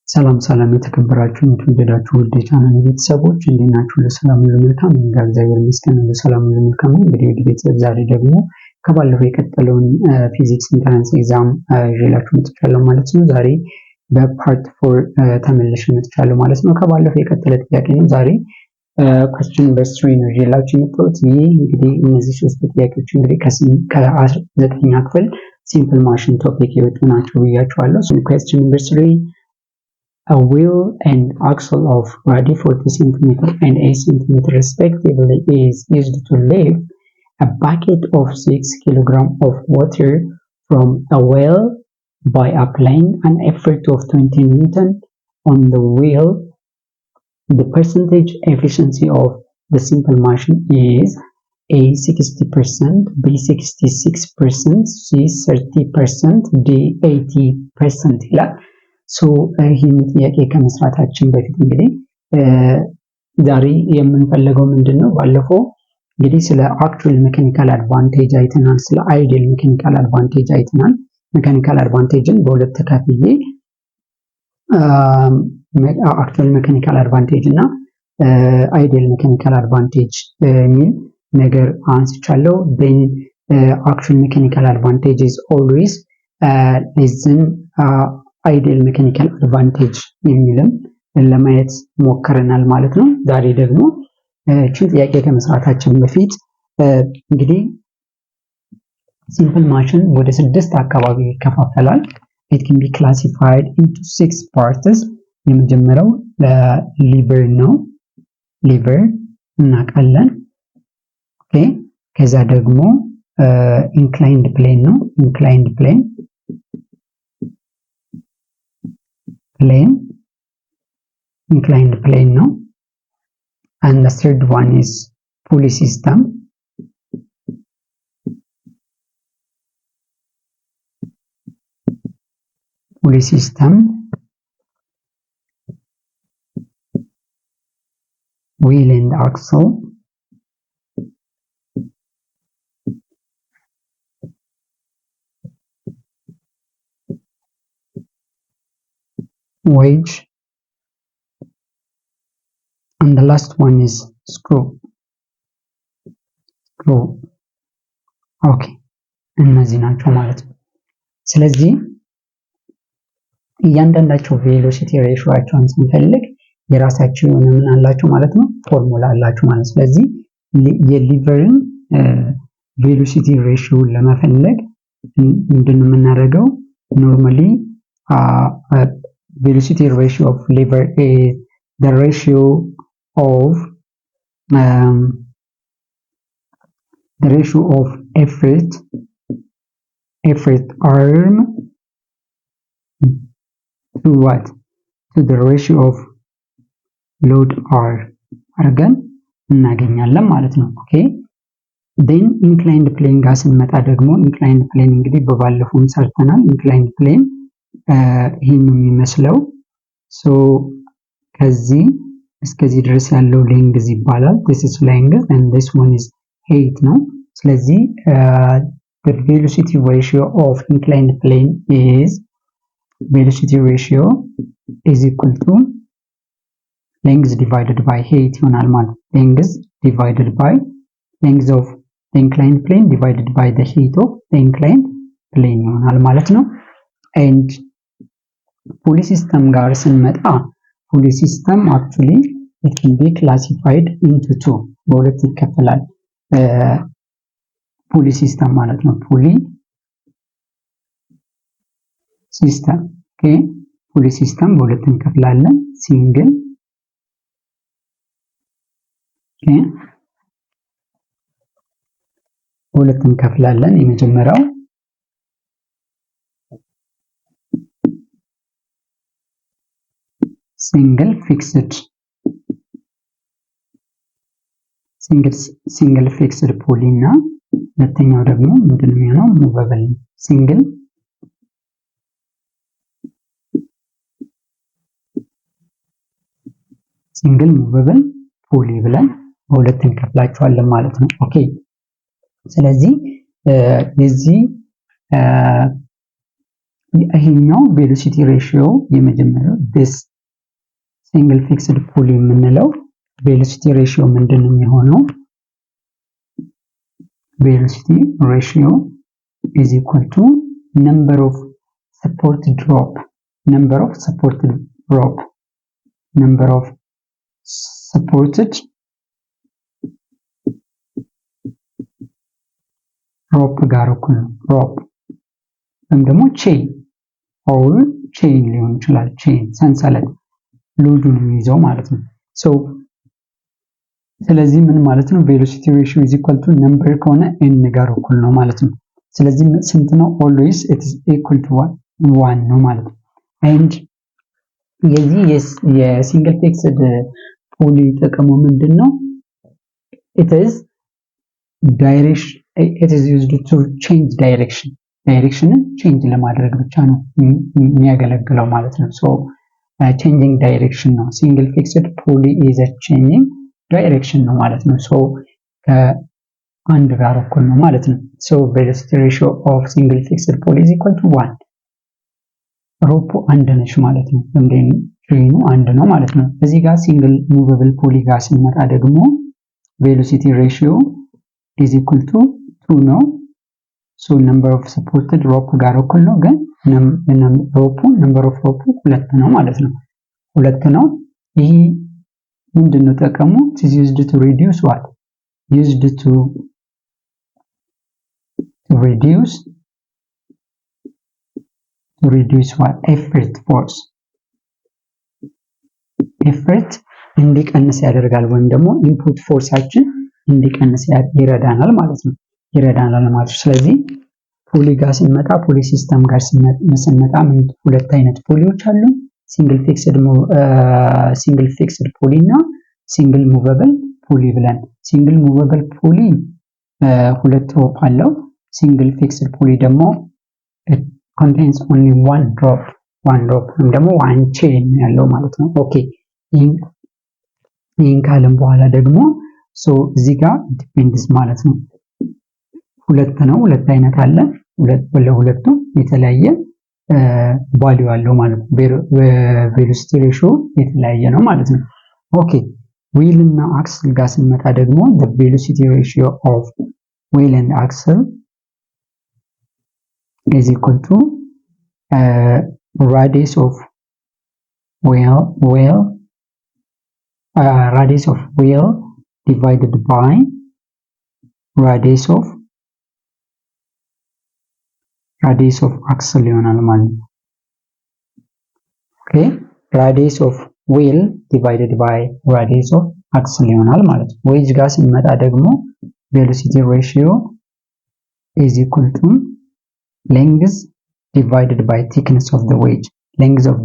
ሰላም ሰላም የተከበራችሁ የተወደዳችሁ ውድ የቻናል ቤተሰቦች እንዴት ናችሁ? ለሰላም ሁሉ መልካም እንግዲህ እግዚአብሔር ይመስገን ለሰላም ሁሉ መልካም ነው። እንግዲህ ውድ ቤተሰብ ዛሬ ደግሞ ከባለፈው የቀጠለውን ፊዚክስ ኢንትራንስ ኤግዛም ይዤላችሁ መጥቻለሁ ማለት ነው። ዛሬ በፓርት 4 ተመልሼ መጥቻለሁ ማለት ነው። ከባለፈው የቀጠለ ጥያቄ ነው። ዛሬ question number 3 ነው ይዤላችሁ የመጣሁት። ይህ እንግዲህ እነዚህ ሶስት ጥያቄዎች እንግዲህ ከ9ኛ ክፍል ሲምፕል ማሽን ቶፒክ የወጡ ናቸው ብያችኋለሁ። question number 3 A wheel and axle of 40 cm and 8 cm respectively is used to lift a bucket of 6 kg of water from a well by applying an effort of 20 Newton on the wheel. The percentage efficiency of the simple machine is A 60%, B 66%, C 30%, D 80% ይላል። ይህን ጥያቄ ከመስራታችን በፊት እንግዲህ ዛሬ የምንፈልገው ምንድነው? ባለፈው እንግዲህ ስለ አክቹዋል ሜካኒካል አድቫንቴጅ አይተናል፣ ስለ አይዲያል ሜካኒካል አድቫንቴጅ አይተናል። ሜካኒካል አድቫንቴጅን በሁለት ተከፍዬ አክቹዋል ሜካኒካል አድቫንቴጅ እና አይዲያል ሜካኒካል አድቫንቴጅ የሚል ነገር አንስቻለሁ። then actual mechanical advantage is always less than አይዲያል ሜካኒካል አድቫንቴጅ የሚልም ለማየት ሞክረናል ማለት ነው። ዛሬ ደግሞ እቺን ጥያቄ ከመስራታችን በፊት እንግዲህ ሲምፕል ማሽን ወደ 6 አካባቢ ይከፋፈላል። it can be classified into 6 parts። የመጀመሪያው ሊቨር ነው። ሊቨር እናውቃለን። ኦኬ። ከዛ ደግሞ ኢንክላይንድ ፕሌን ነው። ኢንክላይንድ ፕሌን inclined plane no, and the third one is pulley system. Pulley system, wheel and axle, wedge, and the last one is screw. Okay, እነዚህ ናቸው ማለት ነው። ስለዚህ እያንዳንዳቸው ቬሎሲቲ ሬሾአቸውን ስንፈልግ የራሳቸው የሆነ ምን አላቸው ማለት ነው፣ ፎርሙላ አላቸው ማለት ነው። ስለዚህ የሊቨርን ቬሎሲቲ ሬሾውን ለመፈለግ ምንድነው የምናደርገው? ኖርማሊ velocity ratio of lever is the ratio of effort arm to what? To the ratio of load R አድርገን እናገኛለን ማለት ነው። ኦኬ then inclined plane ጋር ስንመጣ ደግሞ inclined plane እንግዲህ በባለፈውም ሰርተናል። inclined plane ይሄን ነው የሚመስለው። ከዚህ እስከዚህ ድረስ ያለው ሌንግዝ ይባላል። this is length and this one is height ነው። ስለዚህ the velocity ratio of inclined plane is length divided by height ይሆናል ማለት ነው። length divided by length of the inclined plane divided by the height of the inclined plane ይሆናል ማለት ነው። and pulley system ጋር ስንመጣ pulley system actually it can be classified into 2 በሁለት ይከፈላል። pulley system ማለት ነው። pulley system okay pulley system በሁለት እንከፍላለን። single okay በሁለት እንከፍላለን። የመጀመሪያው single fixed pulley እና ሁለተኛው ደግሞ ምንድነው የሚሆነው? movable single movable pulley ብለን በሁለት እንከፍላቸዋለን ማለት ነው። ኦኬ ስለዚህ የዚህ ይሄኛው ቬሎሲቲ ሬሽዮ የመጀመሪያው this single fixed pulley የምንለው ቬሎሲቲ ሬሽዮ ምንድነው የሚሆነው? velocity ratio is equal to number of supported rope ጋር እኩል ነው። rope ወይም ደግሞ ቼን ሊሆን ይችላል። ቼን ሰንሰለት ሎዱን የሚይዘው ማለት ነው። ስለዚህ ምን ማለት ነው? velocity ratio is equal to number ከሆነ n ጋር እኩል ነው ማለት ነው። ስለዚህ ስንት ነው? always it is equal to 1 ነው ማለት ነው። and የዚህ የሲንግል ፊክስድ ፑሊ ጥቅሙ ምንድነው? it is used to change ዳይሬክሽንን ቼንጅ ለማድረግ ብቻ ነው የሚያገለግለው ማለት ነው። changing direction ነው። single fixed pulley is a changing direction ነው ማለት ነው። ከአንድ ጋር እኩል ነው ማለት ነው። velocity ratio of single fixed pulley is equal to 1 ሮፑ አንድ ነች ማለት ነው። እንደኔ ትሬኑ አንድ ነው ማለት ነው። እዚህ ጋር ሲንግል ሙቨብል ፑሊ ጋር ሲመጣ ደግሞ velocity ratio is equal to 2 ነው። number of supported rope ጋር እኩል ነው፣ ግን number of rope 2 ነው ማለት ነው። 2 ነው። ይሄ ምንድነው ጥቅሙ? it is used to reduce what? used to reduce what? effort እንዲቀንስ ያደርጋል፣ ወይም ደግሞ ኢንፑት ፎርሳችን እንዲቀንስ ይረዳናል ማለት ነው። ስለዚህ ፑሊ ጋር ስንመጣ ፑሊ ሲስተም ጋር ስንመጣ ሁለት አይነት ፑሊዎች አሉ። ሲንግል ፊክስድ ፑሊ እና ሲንግል ሙቨብል ፑሊ ብለን። ሲንግል ሙቨብል ፑሊ ሁለት ሮፕ አለው። ሲንግል ፊክስድ ፑሊ ደግሞ contains only one rope ወይም ደግሞ one chain ያለው ማለት ነው። ኦኬ ይሄን ካለም በኋላ ደግሞ እዚህ ጋር ዲፔንድስ ማለት ነው። ሁለት አይነት አለ። ለሁለቱም የተለያየ ቫልዩ አለው ማለት ነው። ቬሎሲቲ ሬሽዮ የተለያየ ነው ማለት ነው። ኦኬ ዊል እና አክስል ጋር ስንመጣ ደግሞ the velocity ratio of wheel and axle is equal to radius of wheel divided by radius of axle ይሆናል ማለት ነው። ኦኬ radius of wheel divided by radius of axle ይሆናል ማለት ነው። ዌጅ ጋር ስንመጣ ደግሞ velocity ratio is equal to length divided by thickness of the wedge. length of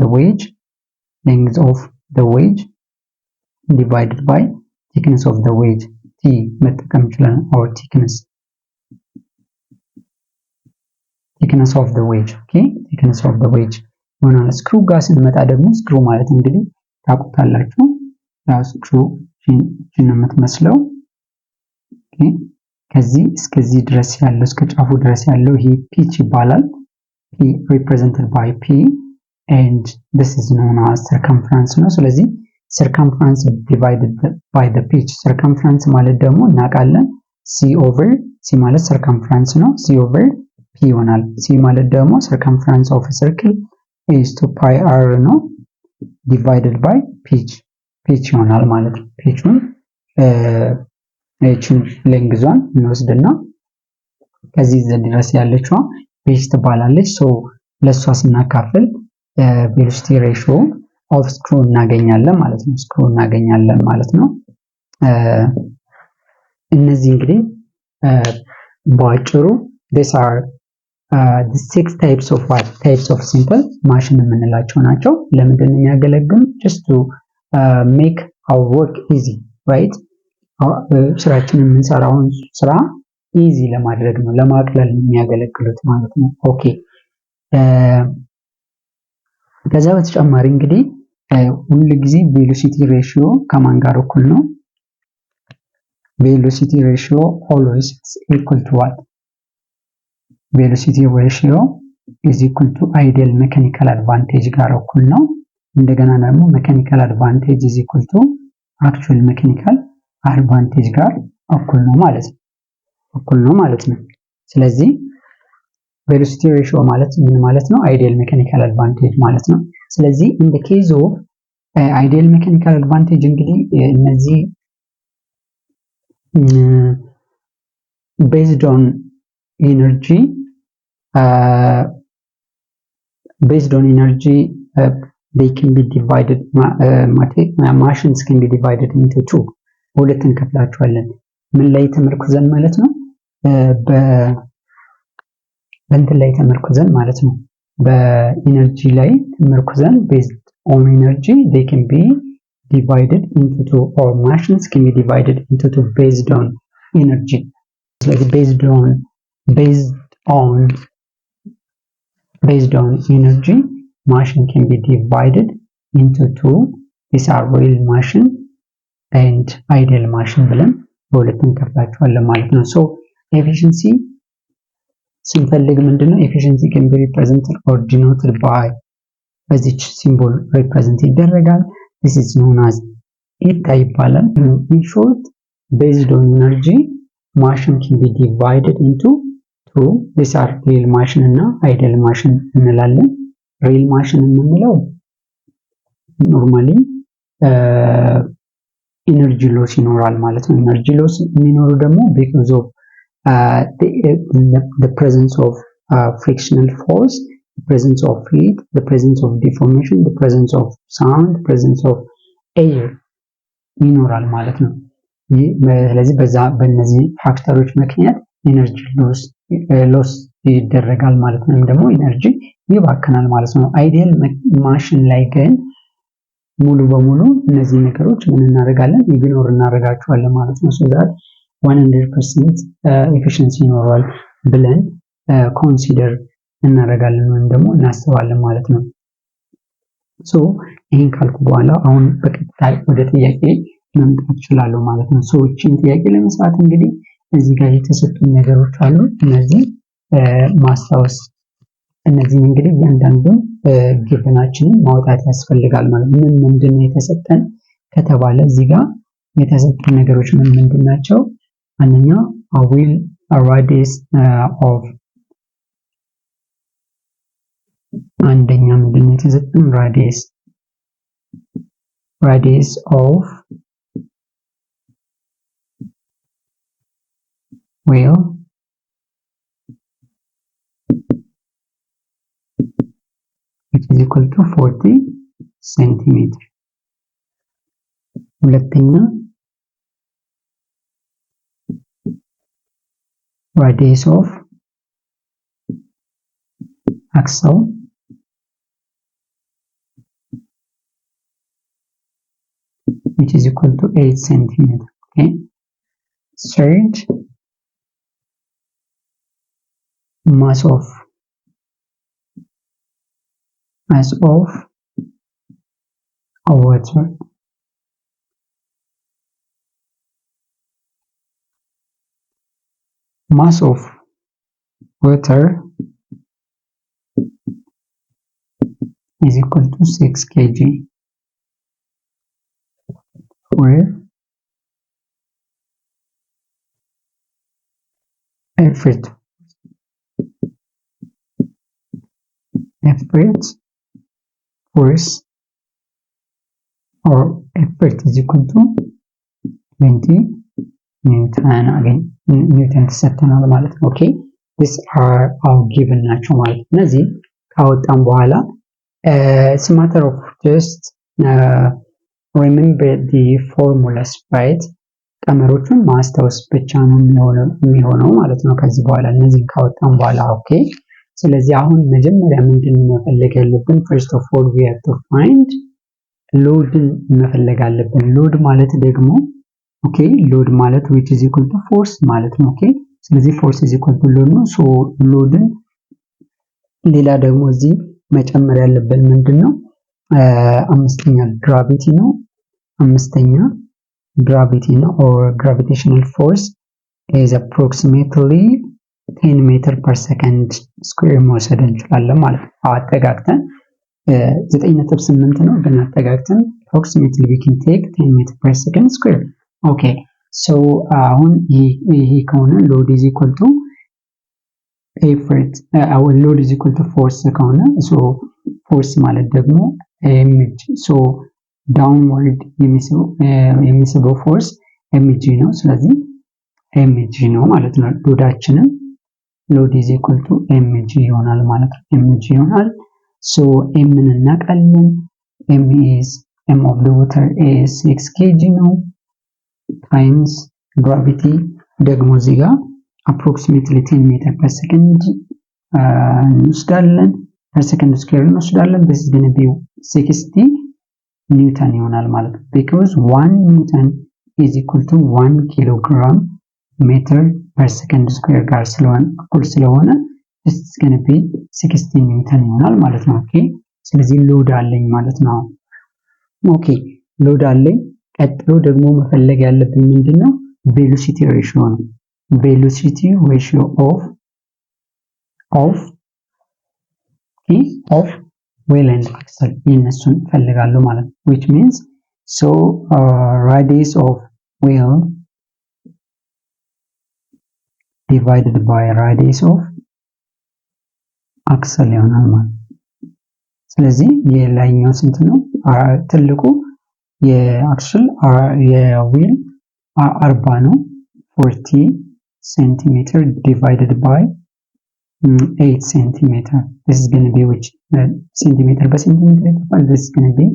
the wedge divided by thickness of the wedge. t መጠቀም ይችላል or thickness of the wedge. okay thickness of the wedge ይሆናል። ስክሩ ጋር ስንመጣ ደግሞ ስክሩ ማለት እንግዲህ ታውቁታላችሁ፣ ያው ስክሩ እቺን የምትመስለው ከዚህ እስከዚህ ድረስ ያለው እስከ ጫፉ ድረስ ያለው ይሄ ፒች ይባላል። p represented by p and this is known as circumference ነው። ስለዚህ circumference divided by the pitch circumference ማለት ደግሞ እናውቃለን c ማለት circumference ነው። c over p ይሆናል። c ማለት ደግሞ circumference of a circle is to pi r ነው divided by pitch ይሆናል ማለት ነው። ፒቹን እቺን ሌንግዟን እንወስድና ከዚህ ድረስ ያለችው ፒች ትባላለች። ለሷ ስናካፍል velocity ratio of screw እናገኛለን ማለት ነው። እነዚህ እንግዲህ በአጭሩ these are the 6 types of simple machine የምንላቸው ናቸው። ለምንድን ነው የሚያገለግሉ? just to make our work easy, right? ስራችንን የምንሰራውን ስራ ኢዚ ለማድረግ ነው፣ ለማቅለል ነው የሚያገለግሉት ማለት ነው። ኦኬ ከዛ በተጨማሪ እንግዲህ ሁሉ ጊዜ velocity ratio ከማን ጋር እኩል ነው? velocity ratio always is equal to what? velocity ratio is equal to ideal mechanical advantage ጋር እኩል ነው። እንደገና ደግሞ mechanical advantage is equal to actual mechanical advantage ጋር እኩል ነው ማለት ነው። ስለዚህ velocity ratio ማለት ምን ማለት ነው? ideal mechanical advantage ማለት ነው። ስለዚህ in the case of ideal mechanical advantage እንግዲህ እነዚህ based on energy they can be divided machines can be divided into two ሁለት እንከፍላቸዋለን። ምን ላይ ተመርኩዘን ማለት ነው? በእንትን ላይ ተመርኩዘን ማለት ነው። በኢነርጂ ላይ ተመርኩዘን based on energy they can be divided into two or machines can be divided into two based on energy. ስለዚህ based on energy machine can be divided into two. These are real machine and ideal machine ብለን በሁለት እንከፍላቸዋለን ማለት ነው። so efficiency ስንፈልግ ምንድነው efficiency can be represented or denoted by በዚች ሲምቦል represent ይደረጋል። this is known as eta ይባላል። in short based on energy machine can be divided into two. these are real machine እና ideal machine እንላለን። real machine የምንለው normally energy loss ይኖራል ማለት ነው። energy loss የሚኖሩ ደግሞ because of the presence of frictional force, the presence of heat, the presence of deformation, the presence of sound, the presence of air ይኖራል ማለት ነው። ስለዚህ በእነዚህ ፋክተሮች ምክንያት ኤነርጂ ሎስ ይደረጋል ማለት ነው። ደግሞ ኤነርጂ ይባከናል ማለት ነው። አይዲያል ማሽን ላይ ግን ሙሉ በሙሉ እነዚህ ነገሮች ምን እናደርጋለን? ኢግኖር እናደርጋቸዋለን ማለት ነው። so that 100% efficiency ይኖራል ብለን ኮንሲደር እናደርጋለን ወይም ደግሞ እናስባለን ማለት ነው። so ይሄን ካልኩ በኋላ አሁን በቀጥታ ወደ ጥያቄ መምጣት እችላለሁ ማለት ነው። so እቺን ጥያቄ ለመስራት እንግዲህ እዚህ ጋር የተሰጡ ነገሮች አሉ። እነዚህ ማስታወስ እነዚህን እንግዲህ እያንዳንዱን ጊቭናችንን ማውጣት ያስፈልጋል ማለት ነው። ምንድነው የተሰጠን ከተባለ እዚህ ጋር የተሰጡን ነገሮች ምንድን ናቸው? አንደኛ will radius of አንደኛ ምንድነው የተሰጠን? radius of wheel which is equal to 40 centimeter. ሁለተኛ radius of axle which is equal to 8 centimeter. Okay. Third, mass of a water mass of water is equal to 6 kg, where effort force or effort is equal to 20 Newton. Again Newton ተሰጥተናል ማለት ነው። okay, these are our given ናቸው ማለት ነው። እነዚህ ካወጣን በኋላ it's a matter of just remember the formulas, right? ቀመሮቹን ማስታወስ ብቻ ነው የሚሆነው ማለት ነው። ከዚህ በኋላ እነዚህን ካወጣን በኋላ okay፣ ስለዚህ አሁን መጀመሪያ ምንድነው መፈለግ ያለብን? first of all we have to find load መፈለግ አለብን። load ማለት ደግሞ okay, load ማለት which is equal to force ማለት ነው። okay፣ ስለዚህ force is equal to load ነው። so loadን ሌላ ደግሞ እዚህ መጨመር ያለብን ምንድነው? አምስተኛ gravity ነው። አምስተኛ gravity ነው or gravitational force is approximately 10 meter per second ስኩዌር መውሰድ እንችላለን ማለት ነው። አጠጋግተን 9.8 ነው ግን አጠጋግተን approximately we can take 10 meter per second square. okay so አሁን ይሄ ከሆነ load is equal to effort our load is equal to force ከሆነ so force ማለት ደግሞ mg so downward የሚስበው force mg ነው ስለዚህ mg ነው ማለት ነው። ሎዳችንም load is equal to mg ይሆናል ማለት ነው። mg ይሆናል so m ን እናውቃለን m of the water is 6 kg ነው times gravity ደግሞ እዚህ ጋር approximately 10 meter per second እንወስዳለን per second square እንወስዳለን this is going to be 60 newton ይሆናል ማለት ነው because 1 newton is equal to 1 kilogram meter per second square ጋር ስለሆነ this is going to be 60 newton ይሆናል ማለት ነው። ኦኬ ስለዚህ ሎድ አለኝ ማለት ነው። ኦኬ ሎድ አለኝ ቀጥሎ ደግሞ መፈለግ ያለብኝ ምንድነው velocity ratio ነው። velocity ratio of wheel and axle እነሱን ፈልጋለሁ ማለት ነው which means so radius of wheel divided by radius of axle ይሆናል ማለት ነው። ስለዚህ የላይኛው ስንት ነው ትልቁ የአክስል የዊል 40 ነው 40 centimeter divided by 8 centimeter this is going to be which centimeter by centimeter this is going to be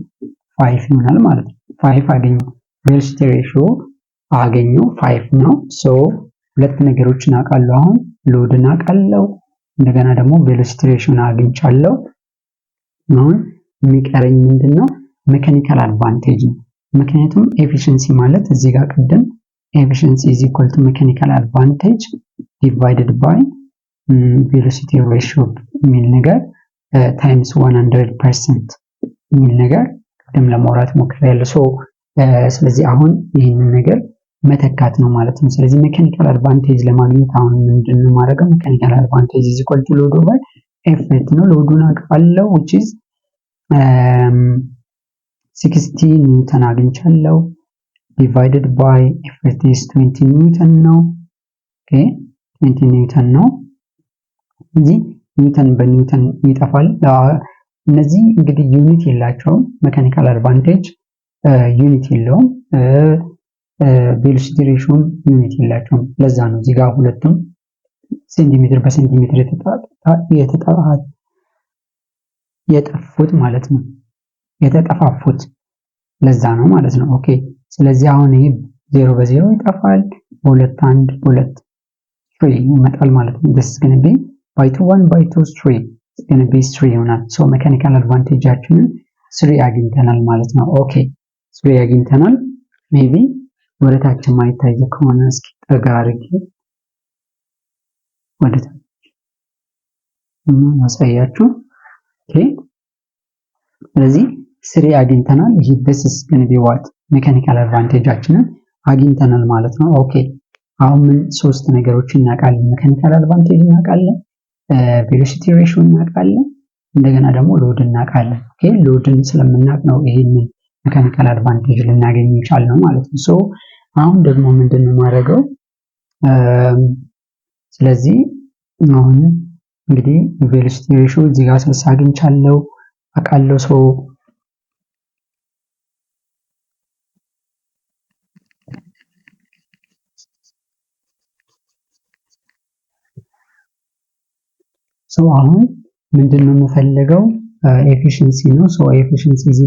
5 ይሆናል ማለት ነው። 5 አገኘው velocity ratio አገኘው 5 ነው so ሁለት ነገሮችን አውቃለሁ አሁን ሎድን አውቃለሁ እንደገና ደግሞ velocity ratio አግኝቻለሁ። አሁን የሚቀረኝ ምንድነው ሜካኒካል አድቫንቴጅ ነው። ምክንያቱም efficiency ማለት እዚህ ጋር ቀደም efficiency is equal to mechanical advantage divided by velocity ratio የሚል ነገር times 100% የሚል ነገር ቀደም ለማውራት ሞክሬያለሁ so ስለዚህ አሁን ይሄንን ነገር መተካት ነው ማለት ነው። ስለዚህ ሜካኒካል አድቫንቴጅ ለማግኘት አሁን ምንድነው ማድረገው ሜካኒካል አድቫንቴጅ is equal to load over effort ነው ሎዱን አውቃለሁ which is 60 ኒውተን አግኝቻለሁ divided by effort is 20 ኒውተን ነው okay 20 ኒውተን ነው እዚህ ኒውተን በኒውተን ይጠፋል። እነዚህ እንግዲህ ዩኒት የላቸውም ሜካኒካል አድቫንቴጅ ዩኒት የለውም velocity ratio ዩኒት የላቸውም ለዛ ነው እዚህ ጋር ሁለቱም ሴንቲሜትር በሴንቲሜትር የጠፉት ማለት ነው የተጠፋፉት ለዛ ነው ማለት ነው። ኦኬ ስለዚህ አሁን ይሄ 0 በ0 ይጠፋል 2 1 2 3 ይመጣል ማለት ነው this is going to be by 2 1 by 2 3 it's going to be 3 ይሆናል so mechanical advantage አችንን 3 አግኝተናል ማለት ነው። ኦኬ 3 አግኝተናል maybe ወደታች ማይታይ ከሆነ እስኪ ጠጋ አድርጌ ወደታች ማሳያችሁ ኦኬ ስለዚህ 3 አግኝተናል ይሄ this is going to be what mechanical advantage አችንን አግኝተናል ማለት ነው። ኦኬ አሁን ምን ሶስት ነገሮችን እናውቃለን mechanical advantage እናውቃለን velocity ratio እናውቃለን እንደገና ደግሞ ሎድ እናውቃለን። ኦኬ ሎድን ስለምናውቅ ነው ይሄንን mechanical advantage ልናገኝ ይቻላል ማለት ነው። ሶ አሁን ደግሞ ምንድነው ማድረገው ስለዚህ አሁን እንግዲህ velocity ratio እዚህ ጋር 60 አግኝቻለሁ አውቃለሁ ሶ አሁን ምንድነው የምፈልገው efficiency ነው so efficiency is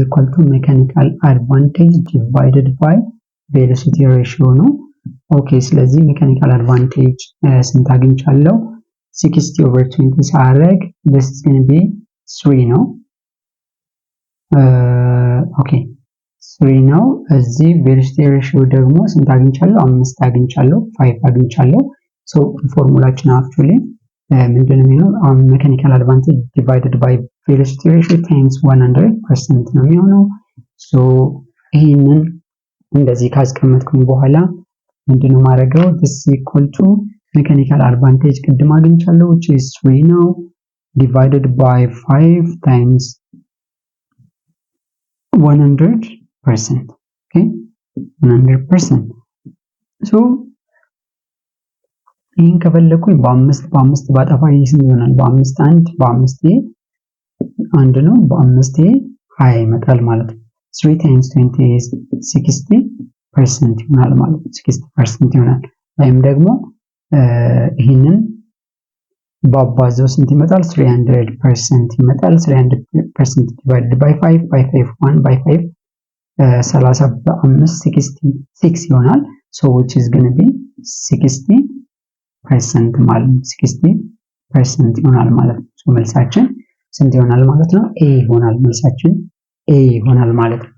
equal to mechanical advantage divided by velocity ratio ነው። ኦኬ ስለዚህ mechanical advantage ስንት አግኝቻለሁ 60 over 20 ሳደርግ this is going to be 3 ነው ኦኬ 3 ነው እዚህ velocity ratio ደግሞ ስንት አግኝቻለሁ 5 አግኝቻለሁ 5 አግኝቻለሁ so ፎርሙላችን actually ምንድነው የሚሆነው mechanical advantage divided by velocity ratio times 100% ነው የሚሆነው so ይሄንን እንደዚህ ካስቀመጥኩኝ በኋላ ምንድነው ማድረገው this is equal to ሜካኒካል አድቫንቴጅ ቅድም አግኝቻለሁ which is 3 ነው divided by 5 times 100%. okay 100%. so ይህን ከፈለኩኝ በአምስት ባጠፋ ስንት ይሆናል? በአምስት አንድ ነው። በአምስት 20 ይመጣል ማለት ነው። 3 times 20 is 60% ይሆናል ማለት ነው። 60% ይሆናል። ወይም ደግሞ ይህንን ባባዛው ስንት ይመጣል? 300% ይመጣል። 300% divided by 5 by 5 1 by 5 35 66 ይሆናል። so which is going to be 60% ማለት ነው። 60% ይሆናል ማለት ነው። so መልሳችን ስንት ይሆናል ማለት ነው? A ይሆናል። መልሳችን A ይሆናል ማለት ነው።